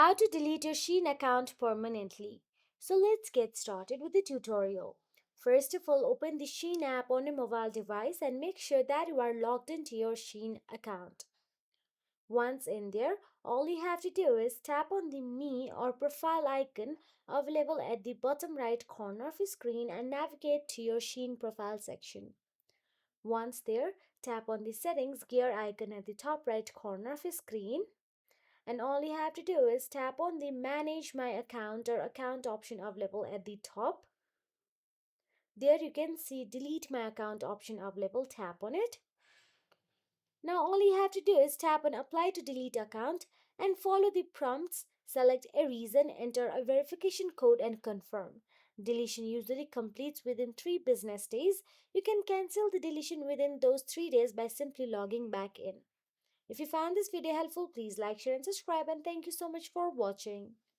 How to delete your Shein account permanently. So let's get started with the tutorial. First of all, open the Shein app on your mobile device and make sure that you are logged into your Shein account. Once in there, all you have to do is tap on the Me or Profile icon available at the bottom right corner of your screen and navigate to your Shein profile section. Once there, tap on the Settings gear icon at the top right corner of your screen, and all you have to do is tap on the Manage My Account or Account option available at the top. There you can see Delete My Account option available. Tap on it. Now all you have to do is tap on Apply to Delete Account and follow the prompts. Select a reason, enter a verification code and confirm. Deletion usually completes within 3 business days. You can cancel the deletion within those 3 days by simply logging back in. If you found this video helpful, please like, share and subscribe, and thank you so much for watching.